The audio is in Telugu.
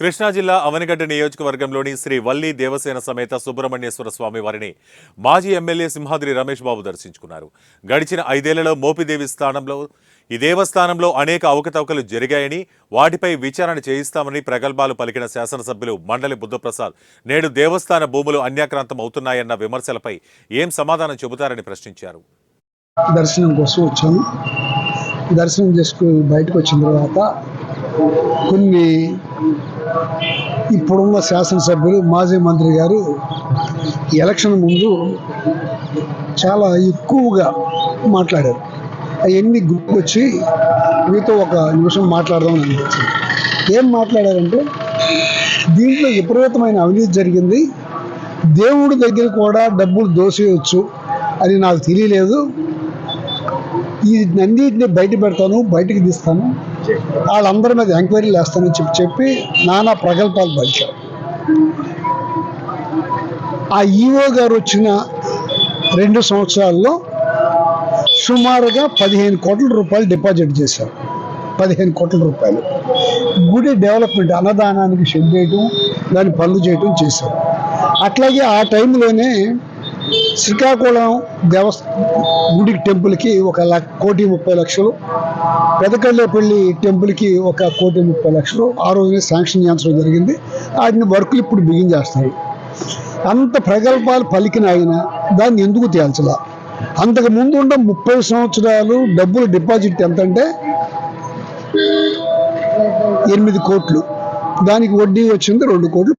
కృష్ణా జిల్లా అవనిగడ్డ నియోజకవర్గంలోని శ్రీ వల్లి దేవసేన సమేత సుబ్రహ్మణ్యేశ్వర స్వామి వారిని మాజీ ఎమ్మెల్యే సింహాద్రి రమేష్ బాబు దర్శించుకున్నారు. గడిచిన 5 ఏళ్లలో మోపిదేవి స్థానంలో ఈ దేవస్థానంలో అనేక అవకతవకలు జరిగాయని, వాటిపై విచారణ చేయిస్తామని ప్రగల్భాలు పలికిన శాసనసభ్యులు మండలి బుద్ధప్రసాద్ నేడు దేవస్థాన భూములు అన్యాక్రాంతం అవుతున్నాయన్న విమర్శలపై ఏం సమాధానం చెబుతారని ప్రశ్నించారు. దర్శనం కోసం వచ్చాను. దర్శనం చేసుకుని బయటకు వచ్చిన తర్వాత కొన్ని ఇప్పుడున్న శాసనసభ్యులు మాజీ మంత్రి గారు ఎలక్షన్ ముందు చాలా ఎక్కువగా మాట్లాడారు. అవన్నీ గుర్తొచ్చి మీతో ఒక నిమిషం మాట్లాడదామని అనిపించింది. ఏం మాట్లాడారంటే, దీంట్లో విపరీతమైన అవినీతి జరిగింది, దేవుడి దగ్గర కూడా డబ్బులు దోసేయచ్చు అని నాకు తెలియలేదు, ఈ అన్నింటినీ బయట పెడతాను, బయటకు తీస్తాను, వాళ్ళందరి మీద ఎంక్వైరీలు వేస్తానని చెప్పి నానా ప్రగల్భాలు పలికారు. ఆ ఈఓ గారు వచ్చిన 2 సంవత్సరాల్లో సుమారుగా 15 కోట్ల రూపాయలు డిపాజిట్ చేశారు. 15 కోట్ల రూపాయలు గుడి డెవలప్మెంట్, అన్నదానానికి షెడ్ చేయటం, దాన్ని పనులు చేయటం చేశారు. అట్లాగే ఆ టైంలోనే శ్రీకాకుళం గుడి టెంపుల్కి 1,30,00,000, పెదకళ్ళపల్లి టెంపుల్కి 1,30,00,000 ఆ రోజునే శాంక్షన్ చేయించడం జరిగింది. వాటిని వర్కులు ఇప్పుడు బిగిన్ చేస్తారు. అంత ప్రగల్భాలు పలికిన ఆయన దాన్ని ఎందుకు తేల్చలా? అంతకు ముందు ఉన్న 30 సంవత్సరాలు డబ్బులు డిపాజిట్ ఎంతంటే 8 కోట్లు, దానికి వడ్డీ వచ్చింది 2 కోట్లు.